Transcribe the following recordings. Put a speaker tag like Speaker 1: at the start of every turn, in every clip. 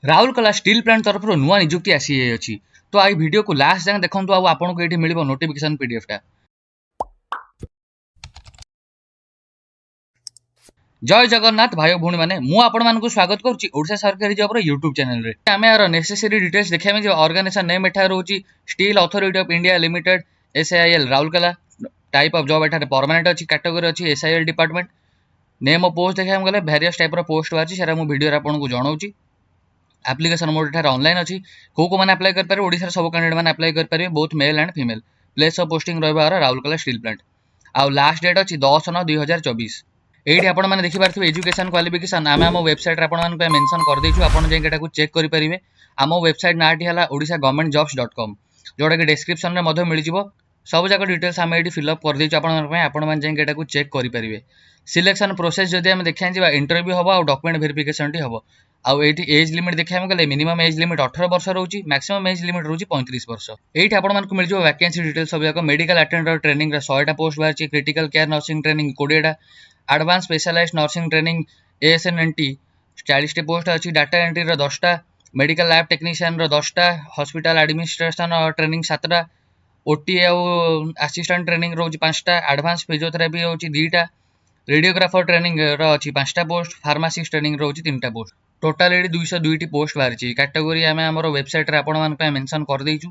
Speaker 1: Rourkela steel plant तरफ नुआ निजुक्ति आसी अछि तो आई वीडियो को लास्ट जाए देखंतु आ आपनको एठी मिलिबो नोटिफिकेशन पीडीएफ टा। जय जगन्नाथ भाई भौणी माने मु आपण मानकु स्वागत करूची ओडिशा सरकारी जॉब रो YouTube चैनल रे। आमे यार नेसेसरी डिटेल्स देखिया में जे ऑर्गेनाइजेशन नेम एठा रहउची steel authority of India limited SAIL Rourkela. Type of job एठा परमानेंट अछि, कैटेगरी अछि SIL department. Name of post देखिया में गले वेरियस टाइप रो पोस्ट बाची सेरा मु वीडियो रे आपनको जणाउची। एप्लिकेशन मोड एठार ऑनलाइन अछि, को माने अप्लाई कर पारे ओडिसा सब कैंडिडेट माने अप्लाई कर पारे both male and female. Place of posting रहबार राउरकेला स्टील प्लांट। आ लास्ट डेट अछि 10/9/2024। एठी आपण माने देखि पारथिबे एजुकेशन क्वालिफिकेशन आमे हम वेबसाइट रे आपण मान पे मेंशन कर देछु, आपण जे एटा को चेक करि परिबे। हम वेबसाइट नाटी हला odishagovernmentjobs.com जोडा के डिस्क्रिप्शन रे मध्ये मिलि जिवो। सब जाक डिटेल्स हम एठी फिल अप कर देछु आपण मान पे, आपण मान जे एटा को चेक करि परिबे। सिलेक्शन प्रोसेस जदि हम देखिया जिवा इंटरव्यू हबो आ डॉक्यूमेंट वेरिफिकेशन टी हबो। आ एठी एज लिमिट देखिया हम गले मिनिमम एज लिमिट 18 वर्ष रहउची, मैक्सिमम एज लिमिट रहउची 35 वर्ष। एठी आपण मान को मिल जिवो वैकेंसी डिटेल्स सब जाक। मेडिकल अटेंडर ट्रेनिंग रे 100 टा पोस्ट बारची, क्रिटिकल केयर नर्सिंग ट्रेनिंग 20 टा, advance specialized nursing training ASNNT 40 टी पोस्ट अछि, डाटा एंट्री रे 10 टा, मेडिकल लैब टेक्नीशियन रे 10 टा, हॉस्पिटल एडमिनिस्ट्रेशन ट्रेनिंग 7 टा, OT और असिस्टेंट ट्रेनिंग रहउची 5 टा, एडवांस फिजियोथेरेपी रहउची 2 टा, रेडियोग्राफर ट्रेनिंग रो अछि 5 टा पोस्ट, फार्मासिस्ट ट्रेनिंग रहउची 3 टा पोस्ट। टोटल एडी 202 टी पोस्ट बारची। कैटेगरी आमे हमरो वेबसाइट रे आपण मान पे मेंशन कर देइछु।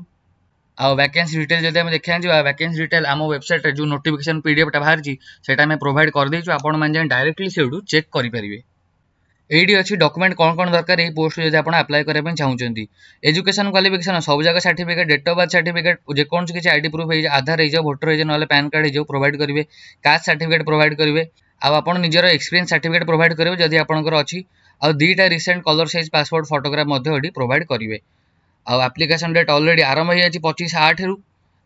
Speaker 1: आ वैकेंसी डिटेल जदि हम देखिया जिवा वैकेंसी डिटेल आम वेबसाइट रे जो नोटिफिकेशन पीडीएफ टा बाहरची सेटा में प्रोवाइड कर देइछु, आपण मान जे डायरेक्टली सेडू चेक करि परिबे। एडी अछि डॉक्यूमेंट कोन कोन दरकार ए पोस्ट जदि आपण अप्लाई करे पे चाहुचंती। एजुकेशन क्वालिफिकेशन सब जगह certificate, date of birth certificate, जे कोन किछि आईडी प्रूफ हे आधार हे जो वोटर हे नले पैन कार्ड हे जो प्रोवाइड करिवे। कास्ट सर्टिफिकेट प्रोवाइड करिवे। आ आपण निजर एक्सपीरियंस सर्टिफिकेट प्रोवाइड करिवे जदि आपणकर अछि। आ 2 टा recent colour size passport photograph मध्ये एडी प्रोवाइड करिवे। आ एप्लिकेशन डेट ऑलरेडी आरंभ हे अछि 25/8 रु।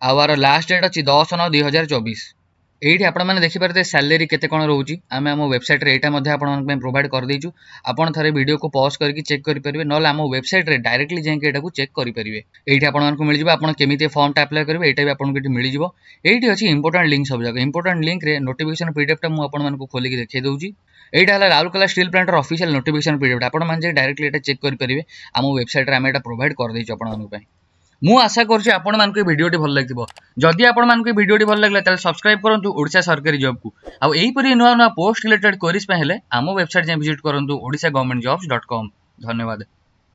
Speaker 1: आवर लास्ट डेट अछि 10/9/2024। एठी आपण माने देखि परते सैलरी केते कोन रहउची। आमे हम वेबसाइट रे एटा मध्ये आपण मन पे प्रोवाइड कर देइछु। आपण थरे वीडियो को पॉज करके चेक करि परिबे, नले हम वेबसाइट रे डायरेक्टली जेके एटा को चेक करि परिबे। एठी आपण मन को मिल जिवो आपण केमिते फॉर्म टा अप्लाई करिवे एटा भी आपण को एठी मिल जिवो। एठी अछि इंपोर्टेंट लिंक सब जगह। इंपोर्टेंट लिंक रे नोटिफिकेशन पीडीएफ टा मु आपण मन को खोली के देखै दउची। एटा हला राउरकेला स्टील प्लांट रो ऑफिशियल नोटिफिकेशन पीडीएफ टा। आपण मान जे डायरेक्टली एटा चेक करि परिबे। हम वेबसाइट रे हम एटा प्रोवाइड कर देइछु आपण मन पे। मु आशा करछि आपण मान को वीडियो टी भल लागिबो। जदि आपण मान को वीडियो टी भल लागला त सब्सक्राइब करंतु ओडिशा सरकारी जॉब को। आ एही परी नुआ नुआ पोस्ट रिलेटेड क्वेरीज पे हेले आम वेबसाइट जे विजिट करंतु odishagovernmentjobs.com। धन्यवाद।